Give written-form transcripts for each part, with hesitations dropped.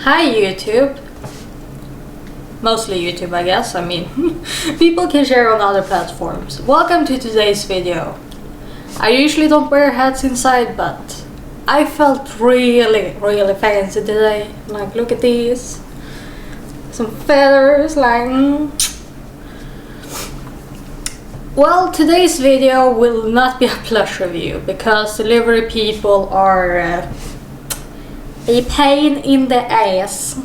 Hi YouTube. Mostly YouTube, I guess. I mean, people can share on other platforms. Welcome to today's video. I usually don't wear hats inside, but I felt really fancy today. Like, look at these. Some feathers, like... Well, today's video will not be a plush review, because delivery people are a pain in the ass.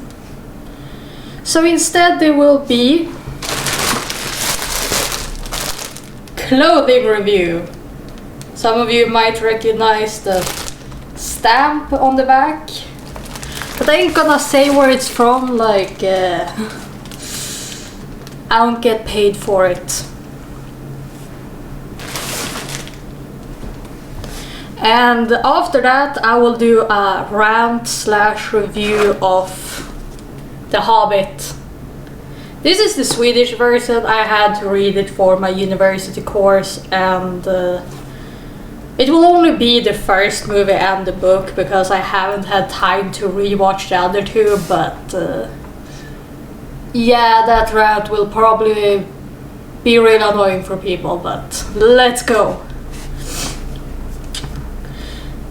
So instead there will be clothing review. Some of you might recognize the stamp on the back, but I ain't gonna say where it's from, like I don't get paid for it. And after that I will do a rant/review of The Hobbit. This is the Swedish version. I had to read it for my university course, and it will only be the first movie and the book because I haven't had time to rewatch the other two, but yeah, that rant will probably be really annoying for people, but let's go.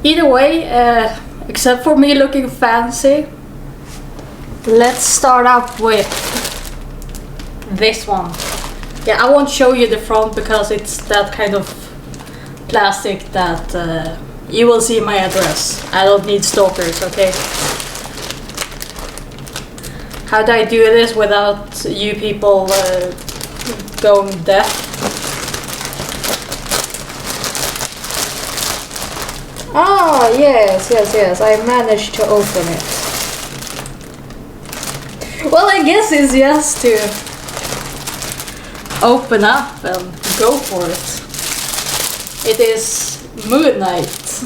Either way, except for me looking fancy, let's start up with this one. Yeah, I won't show you the front because it's that kind of plastic that you will see my address. I don't need stalkers, okay? How do I do this without you people going deaf? Ah, yes, I managed to open it. Well, I guess it's just to open up and go for it. It is Moon Knight.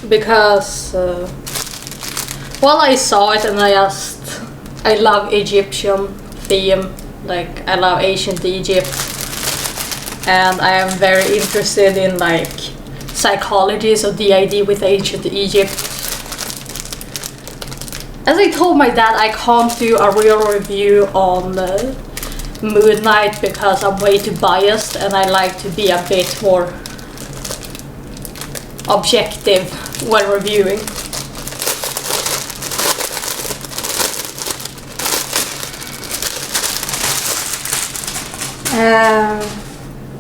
Because, well, I saw it and I love Egyptian theme, like I love ancient Egypt. And I am very interested in like psychology, so the idea with ancient Egypt. As I told my dad, I can't do a real review on Moon Knight because I'm way too biased and I like to be a bit more objective when reviewing.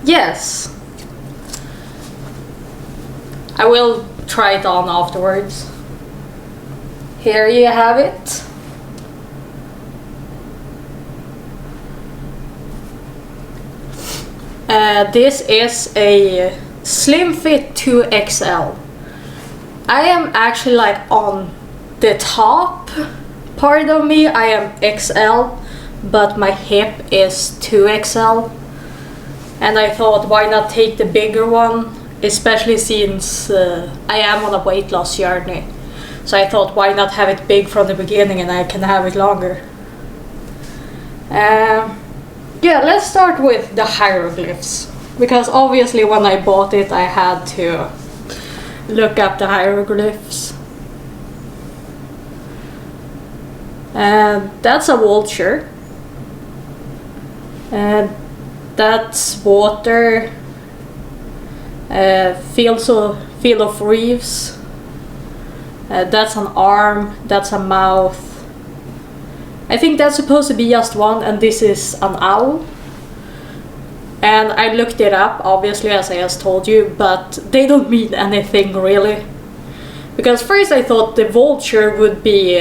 Yes, I will try it on afterwards. Here you have it. This is a slim fit 2XL. I am actually like on the top part of me, I am XL, but my hip is 2XL. And I thought, why not take the bigger one, especially since I am on a weight loss journey. So I thought, why not have it big from the beginning and I can have it longer. Yeah, let's start with the hieroglyphs. Because obviously when I bought it I had to look up the hieroglyphs. And that's a vulture. And that's water, field of reefs, that's an arm, that's a mouth. I think that's supposed to be just one, and this is an owl. And I looked it up, obviously, as I just told you, but they don't mean anything really. Because first I thought the vulture would be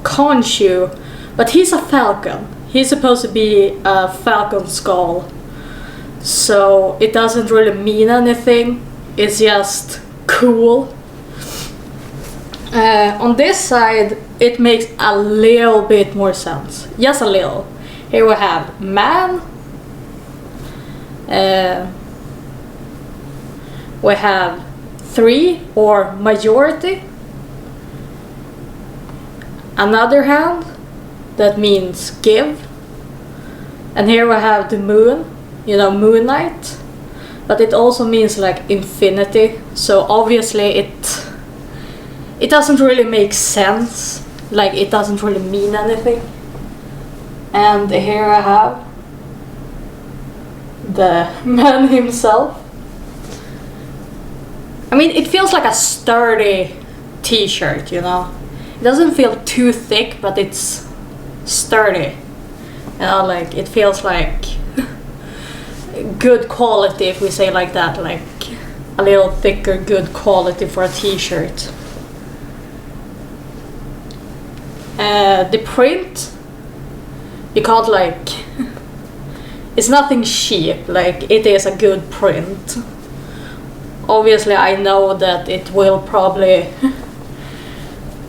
Khonshu, but he's a falcon. He's supposed to be a falcon skull, so it doesn't really mean anything, it's just cool. On this side it makes a little bit more sense, just a little. Here we have man, we have 3 or majority, another hand that means give. And here we have the moon, you know, Moon Knight. but it also means like infinity, so obviously it doesn't really make sense. Like, it doesn't really mean anything. And here I have the man himself. I mean, it feels like a sturdy t-shirt, you know. It doesn't feel too thick, but it's sturdy. You know, like, it feels like good quality, if we say like that, like a little thicker, good quality for a t-shirt. The print, you can't like, it's nothing cheap, like it is a good print. Obviously I know that it will probably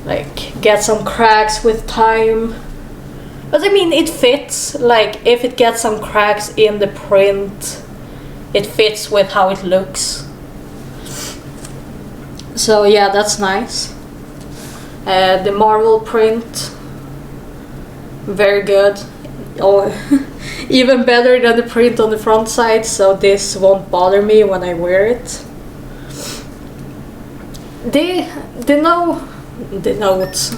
like get some cracks with time, but I mean it fits. Like if it gets some cracks in the print, it fits with how it looks. So yeah, that's nice. The Marvel print, very good. Oh, even better than the print on the front side, so this won't bother me when I wear it. The notes.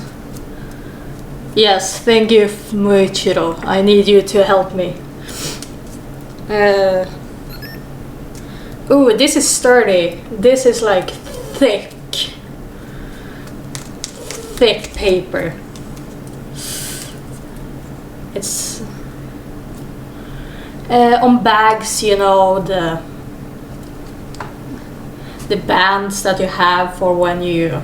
Yes, thank you, Muichiro. I need you to help me. Ooh, this is sturdy. This is like thick paper. It's on bags, you know, the bands that you have for when you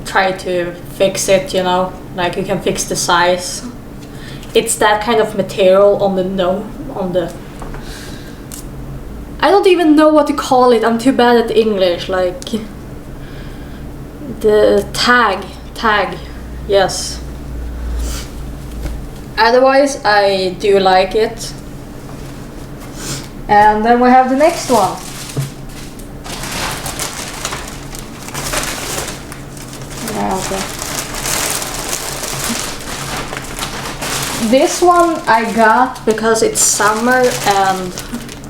try to fix it, you know, like you can fix the size. It's that kind of material on the I don't even know what to call it. I'm too bad at English. Like the tag, yes. Otherwise, I do like it. And then we have the next one. This one I got because it's summer, and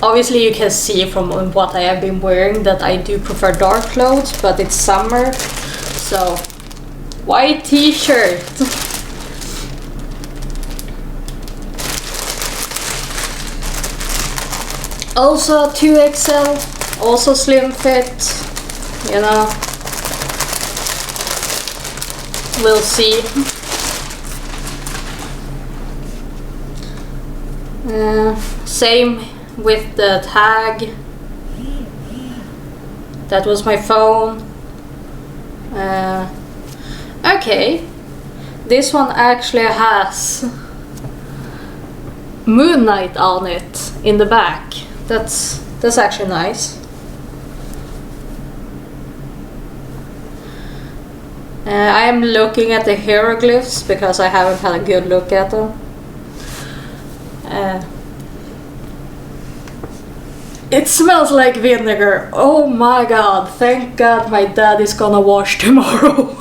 obviously you can see from what I have been wearing that I do prefer dark clothes, but it's summer, so white t-shirt. Also 2XL, also slim fit, you know. We'll see. Same with the tag. That was my phone. Okay, this one actually has Moon Knight on it in the back. That's actually nice. I am looking at the hieroglyphs because I haven't had a good look at them. It smells like vinegar. Oh my god, thank god my dad is gonna wash tomorrow.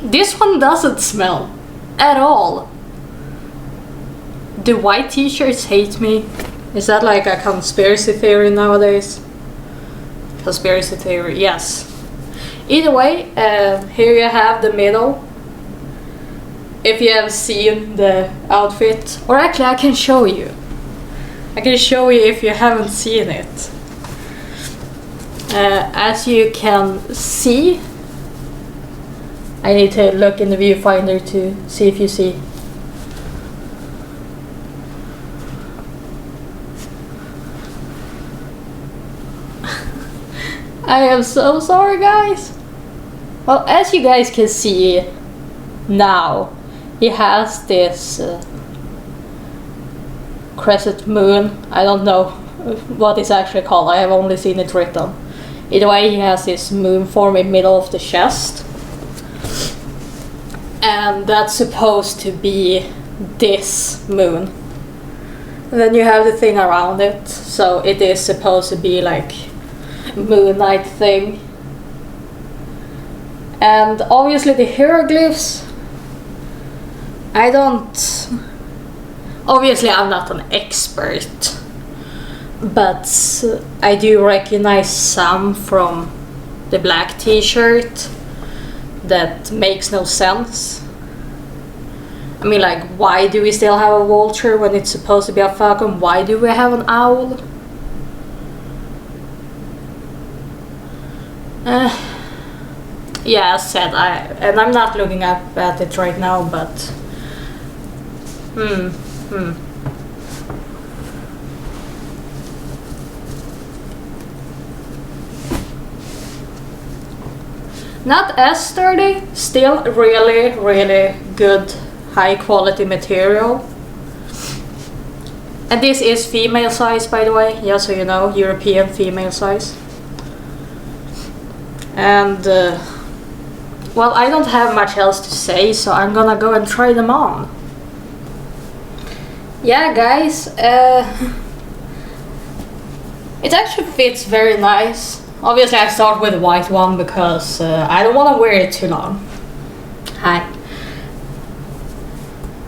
This one doesn't smell at all. Do white t-shirts hate me? Is that like a conspiracy theory nowadays? Conspiracy theory, yes. Either way, here you have the middle. If you have seen the outfit, or actually I can show you. I can show you if you haven't seen it. As you can see, I need to look in the viewfinder to see if you see. I am so sorry, guys. Well, as you guys can see now, he has this crescent moon. I don't know what it's actually called. I have only seen it written. Either way, he has this moon form in the middle of the chest. And that's supposed to be this moon. And then you have the thing around it. So it is supposed to be like Moon Knight thing. And obviously the hieroglyphs, obviously I'm not an expert, but I do recognize some from the black t-shirt that makes no sense. I mean, like, why do we still have a vulture when it's supposed to be a falcon? Why do we have an owl? Yeah, as said, I'm not looking up at it right now, but not as sturdy, still really, really good, high quality material. And this is female size, by the way, just so you know, European female size. And well, I don't have much else to say, so I'm gonna go and try them on. Yeah, guys, it actually fits very nice. Obviously, I start with the white one because I don't want to wear it too long. Hi.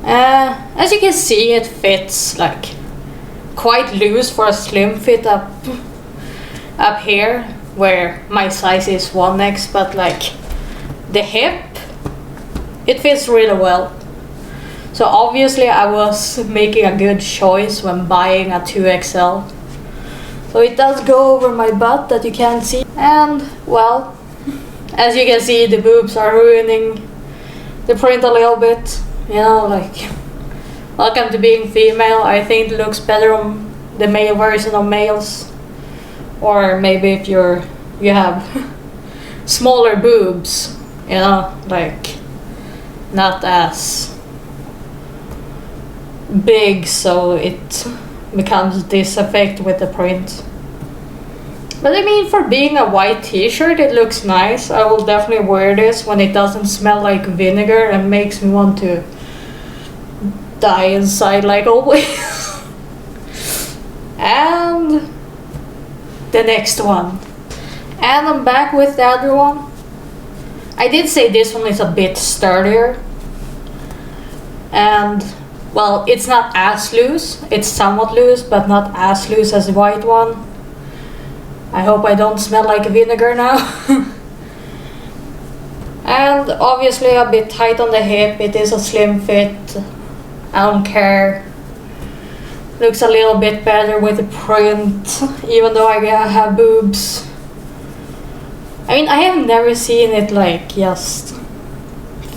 As you can see, it fits like quite loose for a slim fit up here, where my size is 1X, but like the hip, it fits really well. So obviously I was making a good choice when buying a 2XL. So it does go over my butt that you can't see. And well, as you can see, the boobs are ruining the print a little bit. You know, like, welcome to being female. I think it looks better on the male version of males. Or maybe if you have smaller boobs, you know, like not as big, so it becomes this effect with the print. But I mean, for being a white t-shirt, it looks nice. I will definitely wear this when it doesn't smell like vinegar and makes me want to die inside like always. And the next one. And I'm back with the other one. I did say this one is a bit sturdier. And well, it's not as loose. It's somewhat loose, but not as loose as the white one. I hope I don't smell like vinegar now. And obviously a bit tight on the hip. It is a slim fit. I don't care. Looks a little bit better with the print, even though I have boobs. I mean, I have never seen it like just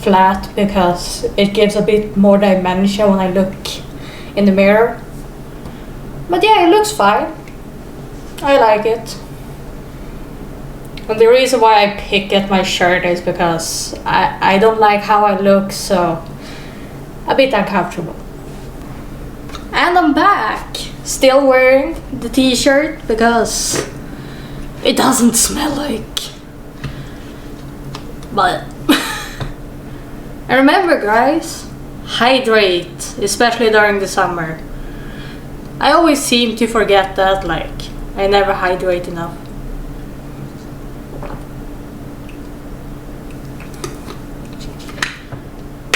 flat, because it gives a bit more dimension when I look in the mirror. But yeah, it looks fine. I like it. And the reason why I pick at my shirt is because I don't like how I look, so a bit uncomfortable. And I'm back, still wearing the t-shirt because it doesn't smell like. But and remember, guys, hydrate, especially during the summer. I always seem to forget that, like, I never hydrate enough.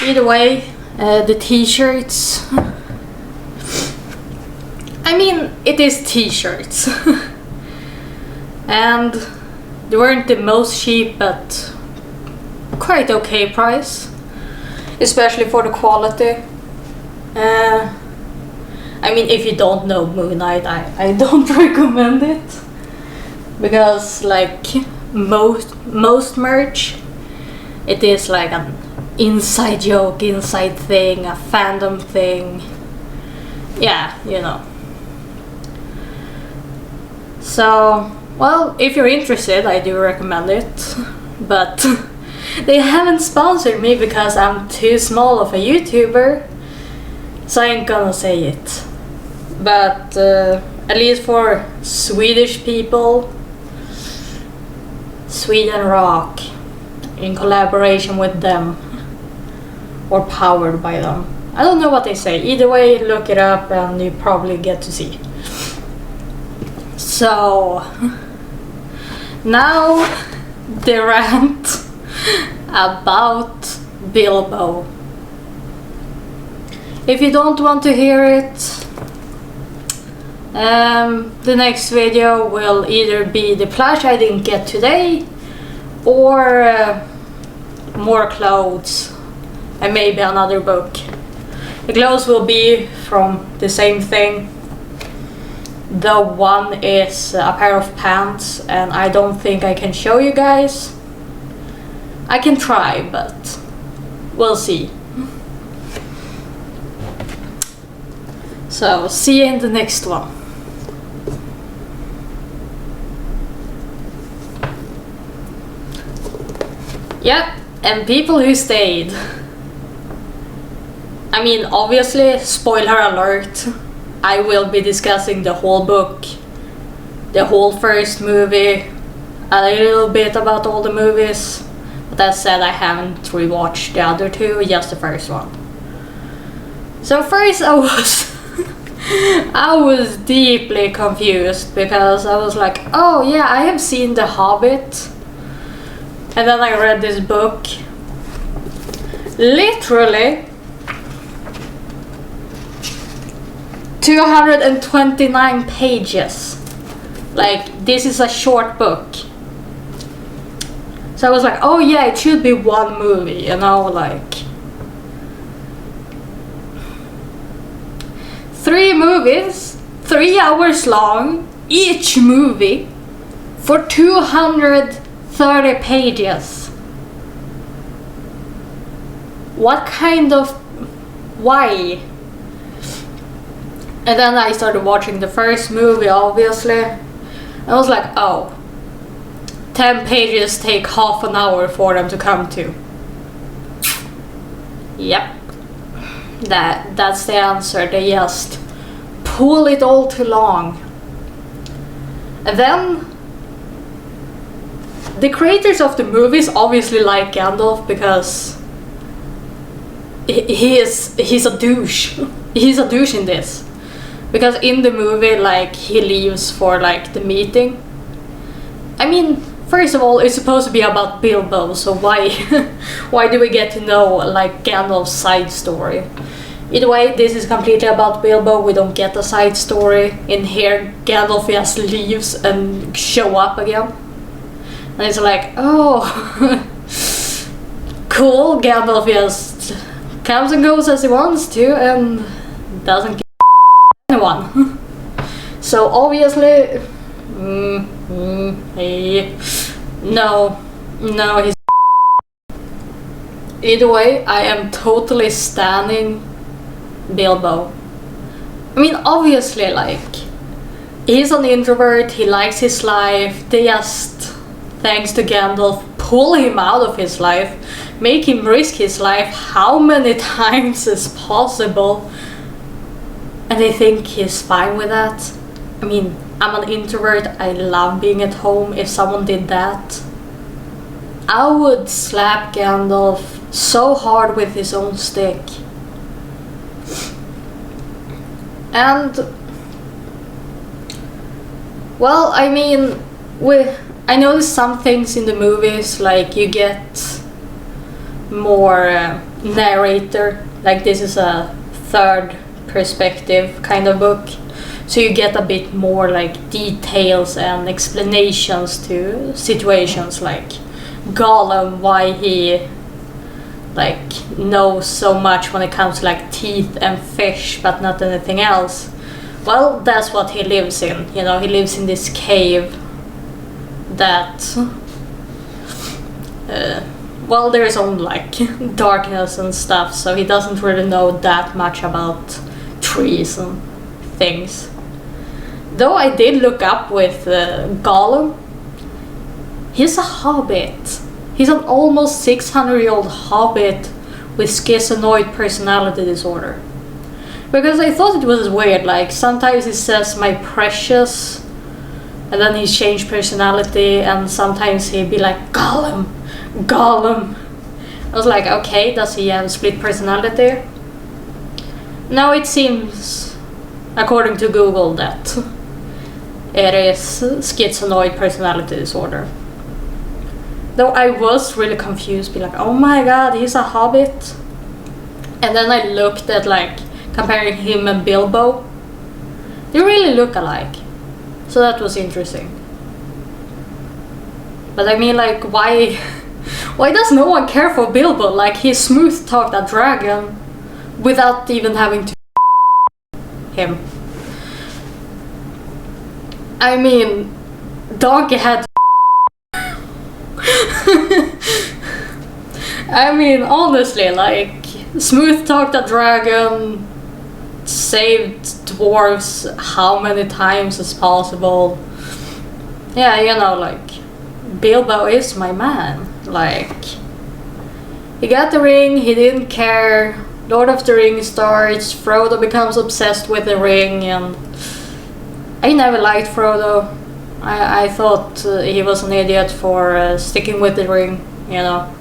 Either way, the t-shirts, I mean, it is t-shirts. And they weren't the most cheap, but quite okay price, especially for the quality. I mean, if you don't know Moon Knight, I don't recommend it, because like most merch, it is like an inside joke, inside thing, a fandom thing. Yeah, you know. So, well, if you're interested, I do recommend it, but they haven't sponsored me because I'm too small of a YouTuber, so I ain't gonna say it. But at least for Swedish people, Sweden Rock, in collaboration with them, or powered by them. I don't know what they say. Either way, look it up and you probably get to see. So, now the rant about Bilbo. If you don't want to hear it, The next video will either be the plush I didn't get today, or more clothes, and maybe another book. The clothes will be from the same thing. The one is a pair of pants, and I don't think I can show you guys. I can try, but we'll see. So, see you in the next one. Yeah, and people who stayed. I mean, obviously, spoiler alert, I will be discussing the whole book, the whole first movie, a little bit about all the movies. But that said, I haven't rewatched the other two, just the first one. So first I was deeply confused, because I was like, oh yeah, I have seen The Hobbit. And then I read this book. Literally 229 pages. Like, this is a short book. So I was like, oh yeah, it should be one movie, you know, like 3 movies, 3 hours long, each movie, for 230 pages. What kind of... why? And then I started watching the first movie, obviously. I was like, oh, 10 pages take half an hour for them to come to. Yep. That's the answer. They just pull it all too long. And then the creators of the movies obviously like Gandalf because he's a douche. He's a douche in this. Because in the movie, like, he leaves for like the meeting. I mean, first of all, it's supposed to be about Bilbo, so why why do we get to know like Gandalf's side story? Either way, this is completely about Bilbo. We don't get a side story. In here, Gandalf just leaves and show up again. And it's like, oh, cool, Gandalf just comes and goes as he wants to and doesn't give anyone. So obviously, no, he's... Either way, I am totally standing Bilbo. I mean, obviously, like, he's an introvert, he likes his life, they just, thanks to Gandalf, pull him out of his life, make him risk his life how many times as possible, and they think he's fine with that. I mean, I'm an introvert, I love being at home. If someone did that, I would slap Gandalf so hard with his own stick. And, well, I mean, I noticed some things in the movies, like you get more narrator, like this is a third perspective kind of book, so you get a bit more like details and explanations to situations, like Gollum, why he like knows so much when it comes to like teeth and fish but not anything else. Well, that's what he lives in, you know, he lives in this cave that well, there's own like darkness and stuff, so he doesn't really know that much about trees and things. Though I did look up with Gollum, he's a hobbit. He's an almost 600-year-old hobbit with schizoid personality disorder. Because I thought it was weird, like sometimes he says my precious and then he's changed personality, and sometimes he'd be like Gollum. I was like, okay, does he have split personality? Now it seems, according to Google, that it is schizoid personality disorder. Though I was really confused, be like, oh my god, he's a hobbit. And then I looked at like comparing him and Bilbo, They really look alike. So that was interesting. But I mean, like, why does no one care for Bilbo? Like, he smooth talked a dragon without even having to him. I mean, Donkey had I mean, honestly, like, smooth talked a dragon, saved dwarves how many times as possible. Yeah, you know, like, Bilbo is my man. Like, he got the ring, he didn't care. Lord of the Rings starts, Frodo becomes obsessed with the ring, and I never liked Frodo. I thought he was an idiot for sticking with the ring, you know.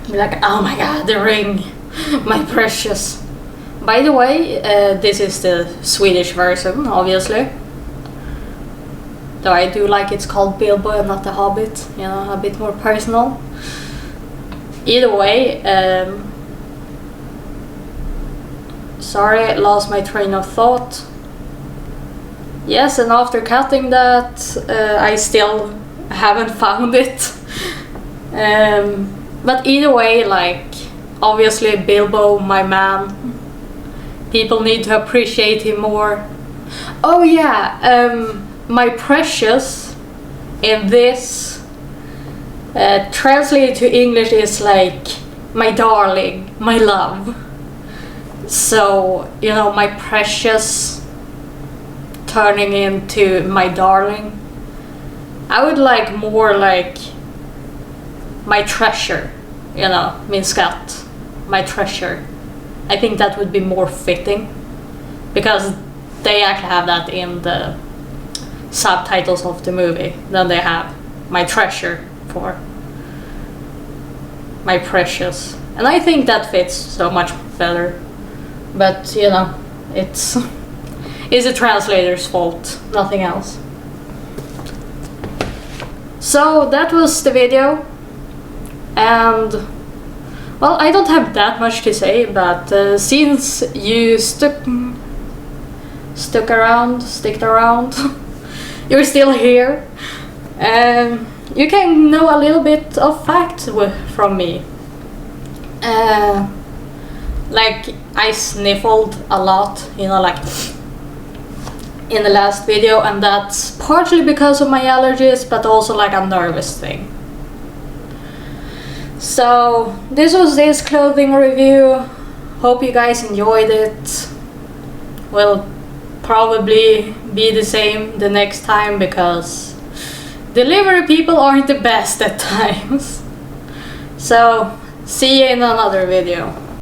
Like, oh my god, the ring, my precious. By the way, this is the Swedish version, obviously. Though I do like it's called Bilbo and not the Hobbit, you know, a bit more personal. Either way, sorry, I lost my train of thought. Yes, and after cutting that, I still haven't found it. But either way, like, obviously Bilbo, my man. People need to appreciate him more. Oh yeah, my precious in this translated to English is like my darling, my love. So, you know, my precious turning into my darling. I would like more like my treasure, you know, min skatt, my treasure. I think that would be more fitting because they actually have that in the subtitles of the movie. Then they have my treasure for my precious, and I think that fits so much better. But you know, it's a translator's fault, nothing else. So that was the video, and well, I don't have that much to say, but since you sticked around, you're still here, you can know a little bit of facts from me. Like, I sniffled a lot, you know, like in the last video, and that's partially because of my allergies, but also like a nervous thing. So this was this clothing review. Hope you guys enjoyed it. Will probably be the same the next time because delivery people aren't the best at times. So see you in another video.